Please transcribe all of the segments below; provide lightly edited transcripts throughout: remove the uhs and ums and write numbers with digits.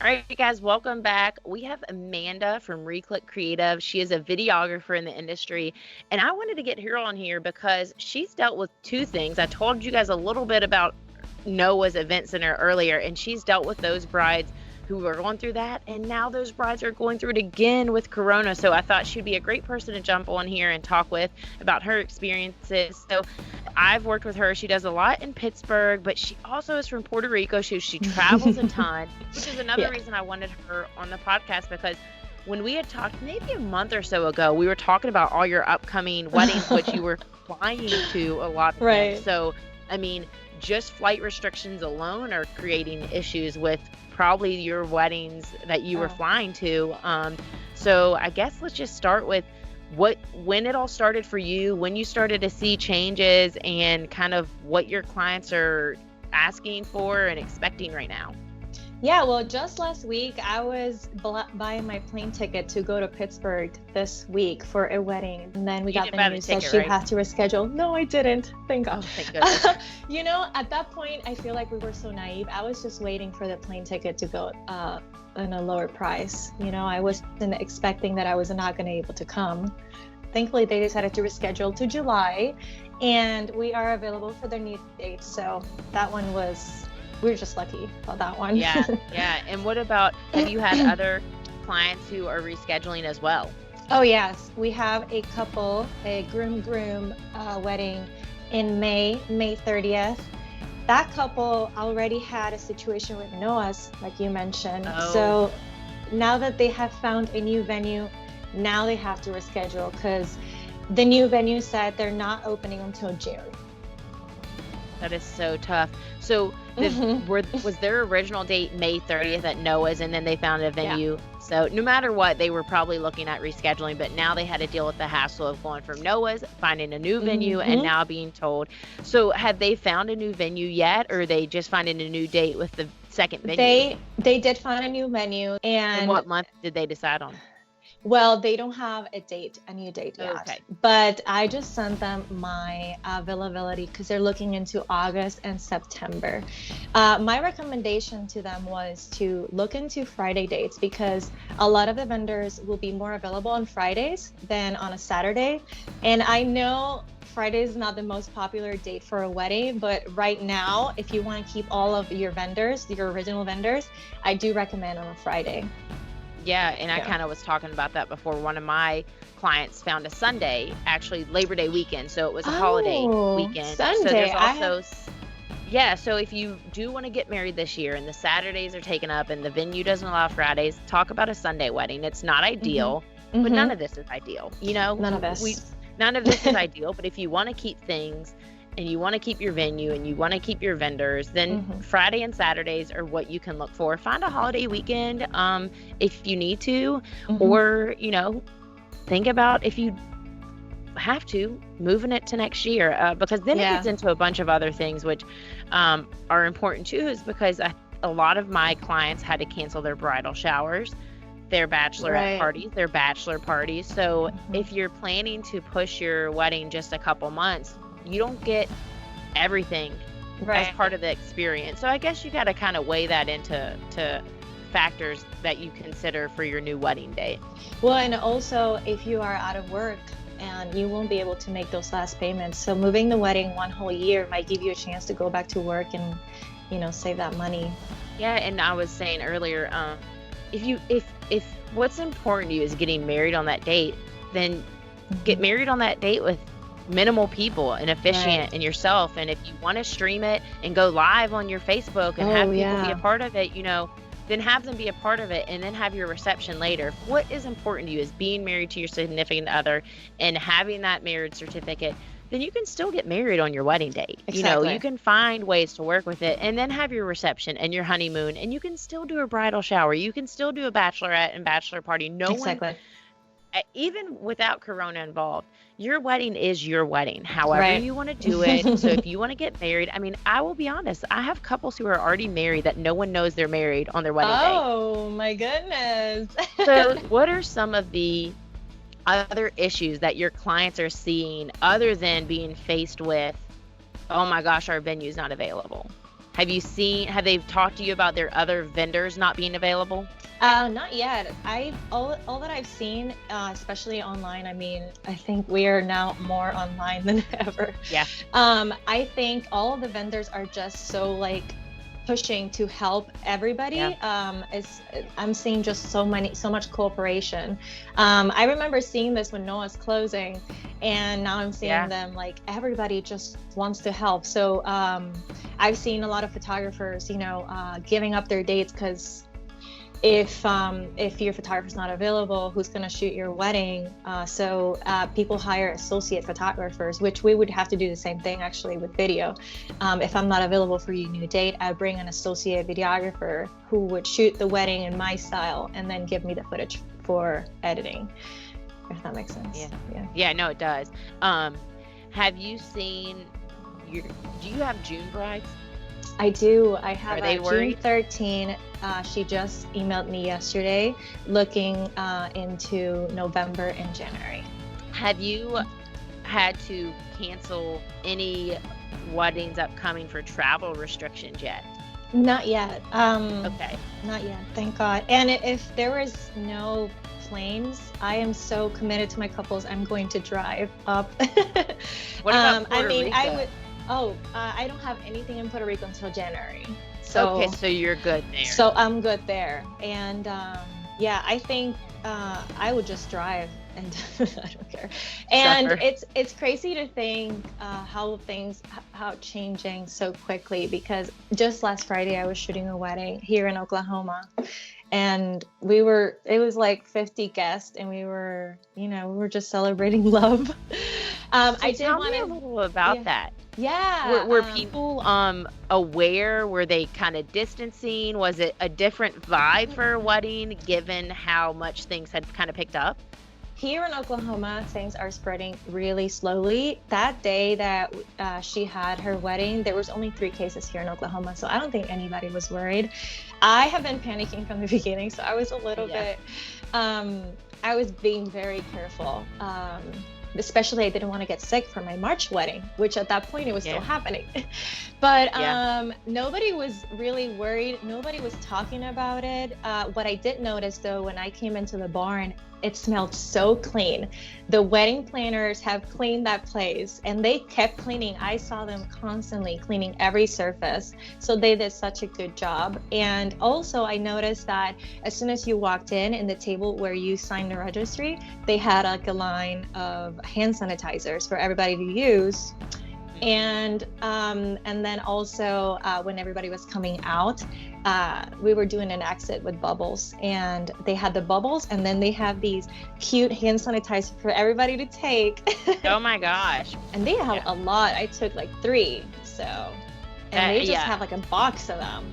All right, guys, welcome back. We have Amanda from Reclick Creative. She is a videographer in the industry, and I wanted to get her on here because she's dealt with two things. I told you guys a little bit about Noah's Event Center earlier, and she's dealt with those brides who were going through that, and now those brides are going through it again with Corona. So I thought she'd be a great person to jump on here and talk with about her experiences. So I've worked with her. She does a lot in Pittsburgh, but she also is from Puerto Rico. So she travels a ton, which is another Yeah. reason I wanted her on the podcast, because when we had talked maybe a month or so ago, we were talking about all your upcoming weddings, which you were flying to a lot of them. Right. So, I mean, just flight restrictions alone are creating issues with probably your weddings that you were Oh. flying to. So I guess let's just start with when it all started for you, when you started to see changes, and kind of what your clients are asking for and expecting right now. Yeah, well, just last week, I was buying my plane ticket to go to Pittsburgh this week for a wedding. And then we You got didn't the buy the news that ticket, she right? had to reschedule. No, I didn't. Thank Oh, God. thank goodness. At that point, I feel like we were so naive. I was just waiting for the plane ticket to go in a lower price. I wasn't expecting that I was not going to be able to come. Thankfully, they decided to reschedule to July, and we are available for their new date. So that one we were just lucky about that one. Yeah, yeah. And what about, have you had other clients who are rescheduling as well? Oh, yes. We have a couple, a groom wedding in May 30th. That couple already had a situation with Noah's, like you mentioned. Oh. So now that they have found a new venue, now they have to reschedule because the new venue said they're not opening until June. That is so tough. So was their original date May 30th at Noah's, and then they found a venue? So no matter what, they were probably looking at rescheduling, but now they had to deal with the hassle of going from Noah's, finding a new venue, and now being told. So have they found a new venue yet, or are they just finding a new date with the second venue? They did find a new venue, And what month did they decide on? well, they don't have a new date yet. Okay. But I just sent them my availability because they're looking into August and September. My recommendation to them was to look into Friday dates because a lot of the vendors will be more available on Fridays than on a Saturday. And I know Friday is not the most popular date for a wedding, but right now, if you want to keep all of your vendors, your original vendors, I do recommend on a Friday. Yeah, and I kind of was talking about that before. One of my clients found a Sunday, actually Labor Day weekend, so it was a holiday weekend. Sunday. So there's also, yeah, so if you do want to get married this year and the Saturdays are taken up and the venue doesn't allow Fridays, talk about a Sunday wedding. It's not ideal, but none of this is ideal. None of this. None of this is ideal, but if you want to keep things and you want to keep your venue and you want to keep your vendors, then Friday and Saturdays are what you can look for. Find a holiday weekend if you need to, or, think about if you have to, moving it to next year, because then it gets into a bunch of other things, which are important too, is because a lot of my clients had to cancel their bridal showers, their bachelorette parties, their bachelor parties. So if you're planning to push your wedding just a couple months, you don't get everything as part of the experience. So I guess you got to kind of weigh that into factors that you consider for your new wedding date. Well, and also if you are out of work and you won't be able to make those last payments, so moving the wedding one whole year might give you a chance to go back to work and save that money. Yeah, and I was saying earlier, if what's important to you is getting married on that date, then get married on that date with minimal people and efficient and yourself. And if you want to stream it and go live on your Facebook and have people be a part of it, then have them be a part of it and then have your reception later. What is important to you is being married to your significant other and having that marriage certificate. Then you can still get married on your wedding date. Exactly. You can find ways to work with it and then have your reception and your honeymoon, and you can still do a bridal shower. You can still do a bachelorette and bachelor party. One, even without Corona involved, your wedding is your wedding, however you want to do it. So if you want to get married, I will be honest, I have couples who are already married that no one knows they're married on their wedding day. Oh my goodness. So what are some of the other issues that your clients are seeing other than being faced with, oh my gosh, our venue's not available? Have they talked to you about their other vendors not being available? Not yet. All that I've seen, especially online. I mean, I think we are now more online than ever. Yeah. I think all of the vendors are just so like pushing to help everybody. Yeah. I'm seeing just so much cooperation. I remember seeing this when Noah's closing, and now I'm seeing them like everybody just wants to help. So I've seen a lot of photographers, giving up their dates because if your photographer's not available, who's going to shoot your wedding? So people hire associate photographers, which we would have to do the same thing actually with video. If I'm not available for your new date, I bring an associate videographer who would shoot the wedding in my style and then give me the footage for editing, if that makes sense. Yeah, no, it does. Have you seen do you have June brides? I do. I have June 13. She just emailed me yesterday looking into November and January. Have you had to cancel any weddings upcoming for travel restrictions yet? Not yet. Okay. Not yet, thank God. And if there was no planes, I am so committed to my couples, I'm going to drive up. What about Puerto Rico? I don't have anything in Puerto Rico until January. So, okay, so you're good there. So I'm good there. And I think I would just drive and I don't care. And it's crazy to think how changing so quickly, because just last Friday I was shooting a wedding here in Oklahoma. And it was like 50 guests, and we were just celebrating love. Tell me a little about that. Yeah. Were people aware? Were they kind of distancing? Was it a different vibe for a wedding, given how much things had kind of picked up? Here in Oklahoma, things are spreading really slowly. That day that she had her wedding, there was only 3 cases here in Oklahoma, so I don't think anybody was worried. I have been panicking from the beginning, so I was a little bit, I was being very careful. Especially I didn't want to get sick for my March wedding, which at that point it was still happening. But nobody was really worried. Nobody was talking about it. What I did notice though, when I came into the barn, it smelled so clean. The wedding planners have cleaned that place, and they kept cleaning. I saw them constantly cleaning every surface. So they did such a good job. And also I noticed that as soon as you walked in the table where you signed the registry, they had like a line of hand sanitizers for everybody to use. And then also when everybody was coming out, we were doing an exit with bubbles, and they had the bubbles, and then they have these cute hand sanitizer for everybody to take. Oh my gosh. And they have a lot. I took like 3. So, and they just have like a box of them.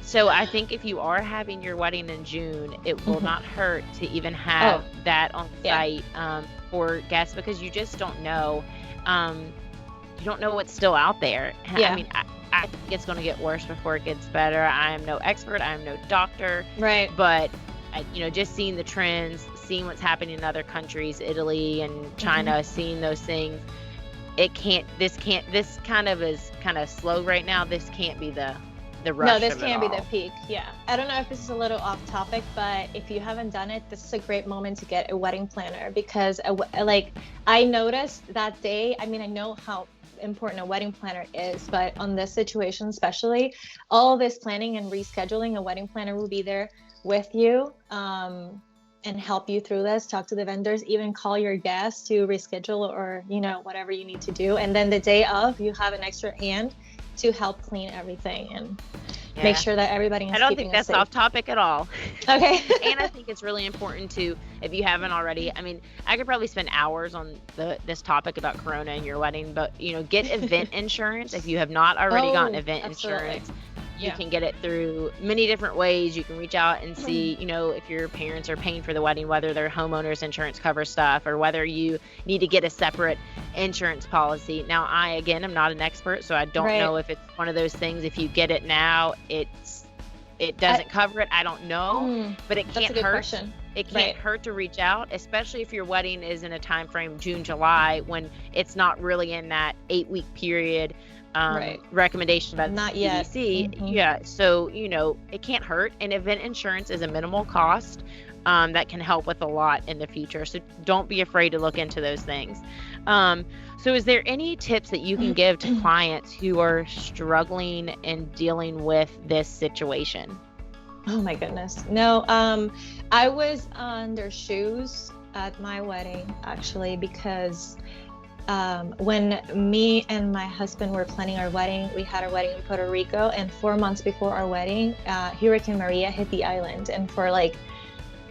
So I think if you are having your wedding in June, it will not hurt to even have that on site for guests, because you just don't know. You don't know what's still out there. Yeah. I mean, I think it's going to get worse before it gets better. I am no expert. I am no doctor. Right. But, just seeing the trends, seeing what's happening in other countries, Italy and China, seeing those things, this kind of is kind of slow right now. This can't be the rush. No, this can't be the peak. Yeah. I don't know if this is a little off topic, but if you haven't done it, this is a great moment to get a wedding planner, because I noticed that day, I mean, I know how important a wedding planner is, but on this situation especially, all this planning and rescheduling, a wedding planner will be there with you and help you through this, talk to the vendors, even call your guests to reschedule or whatever you need to do. And then the day of, you have an extra hand to help clean everything and make sure that everybody is I don't think that's safe. Off topic at all. Okay. And I think it's really important to, if you haven't already, I mean, I could probably spend hours on this topic about Corona and your wedding, but get event insurance. If you have not already gotten event insurance, you can get it through many different ways. You can reach out and see, if your parents are paying for the wedding, whether their homeowners insurance covers stuff or whether you need to get a separate insurance policy. Now, I, again, am not an expert, so I don't know if it's one of those things. If you get it now, it doesn't cover it. I don't know, but it can't hurt. Question. it can't hurt to reach out, especially if your wedding is in a time frame June, July, when it's not really in that 8-week period recommendation by the CDC. Yeah, so it can't hurt, and event insurance is a minimal cost that can help with a lot in the future. So don't be afraid to look into those things. So is there any tips that you can give to clients who are struggling and dealing with this situation? Oh my goodness. No, I was on their shoes at my wedding, actually, because when me and my husband were planning our wedding, we had our wedding in Puerto Rico, and 4 months before our wedding, Hurricane Maria hit the island, and for like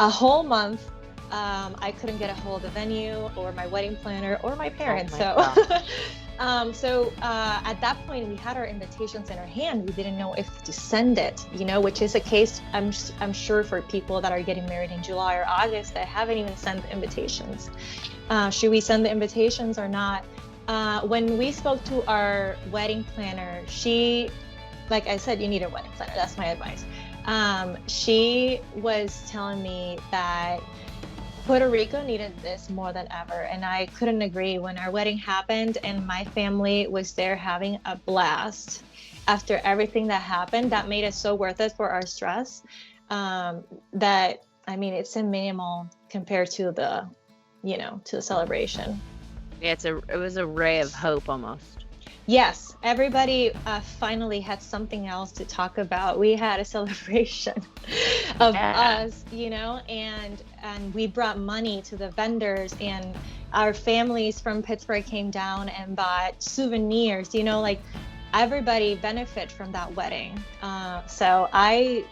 a whole month, I couldn't get a hold of the venue or my wedding planner or my parents. So at that point, we had our invitations in our hand. We didn't know if to send it, which is a case I'm sure for people that are getting married in July or August that haven't even sent the invitations. Should we send the invitations or not? When we spoke to our wedding planner, she, like I said, you need a wedding planner. That's my advice. She was telling me that Puerto Rico needed this more than ever, and I couldn't agree. When our wedding happened and my family was there having a blast after everything that happened, that made it so worth it for our stress, that, I mean, it's a minimal compared to the, to the celebration. Yeah, it was a ray of hope almost. Yes, everybody finally had something else to talk about. We had a celebration of us, and we brought money to the vendors, and our families from Pittsburgh came down and bought souvenirs, like everybody benefit from that wedding. So my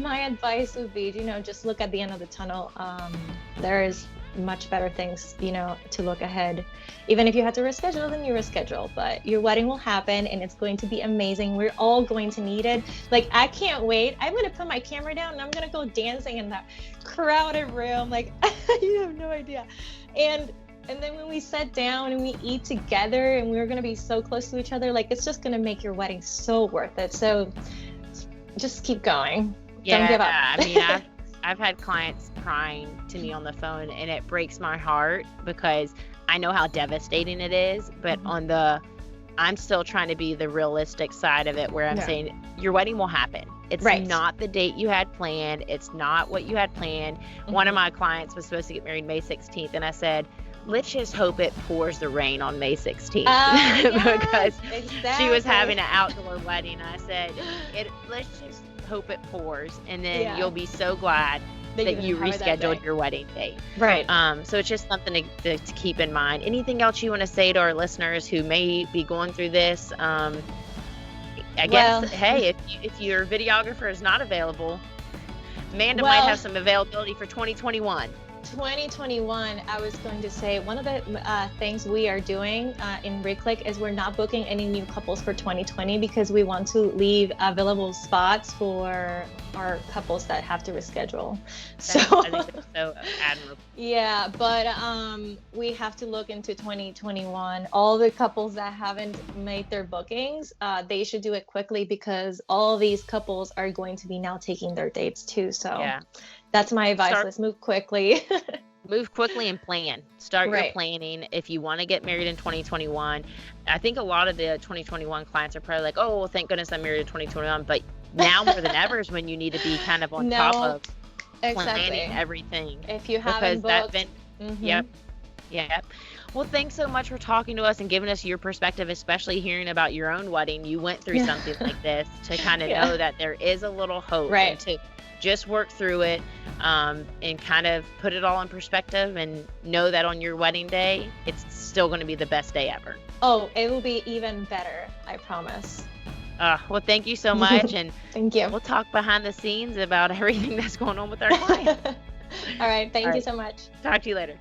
advice would be, just look at the end of the tunnel. There is much better things, to look ahead. Even if you have to reschedule, then you reschedule, but your wedding will happen and it's going to be amazing. We're all going to need it. Like, I can't wait. I'm going to put my camera down and I'm going to go dancing in that crowded room. Like, you have no idea. And then when we sit down and we eat together and we're going to be so close to each other, like, it's just going to make your wedding so worth it. So just keep going. Don't give up. I mean, I've had clients crying to me on the phone, and it breaks my heart because I know how devastating it is, but I'm still trying to be the realistic side of it, where I'm saying your wedding will happen. It's not the date you had planned. It's not what you had planned. One of my clients was supposed to get married May 16th, and I said, let's just hope it pours the rain on May 16th because she was having an outdoor wedding. I said, let's just hope it pours, and then you'll be so glad that you rescheduled your wedding date. Right. So it's just something to keep in mind. Anything else you want to say to our listeners who may be going through this? I guess, hey, if your videographer is not available, Amanda might have some availability for 2021. 2021, I was going to say, one of the things we are doing in Reclick is we're not booking any new couples for 2020 because we want to leave available spots for our couples that have to reschedule. I think that's so admirable. Yeah, but we have to look into 2021. All the couples that haven't made their bookings, they should do it quickly because all these couples are going to be now taking their dates too. So that's my advice. Let's move quickly. Move quickly and plan. Start your planning. If you want to get married in 2021, I think a lot of the 2021 clients are probably like, oh, well, thank goodness I'm married in 2021. But now more than ever is when you need to be kind of on top of planning everything. If you haven't booked. Yep. Well, thanks so much for talking to us and giving us your perspective, especially hearing about your own wedding. You went through something like this to kind of know that there is a little hope and to just work through it and kind of put it all in perspective and know that on your wedding day, it's still going to be the best day ever. Oh, it will be even better. I promise. Well, thank you so much. And thank you. We'll talk behind the scenes about everything that's going on with our client. All right. Thank you so much. Talk to you later.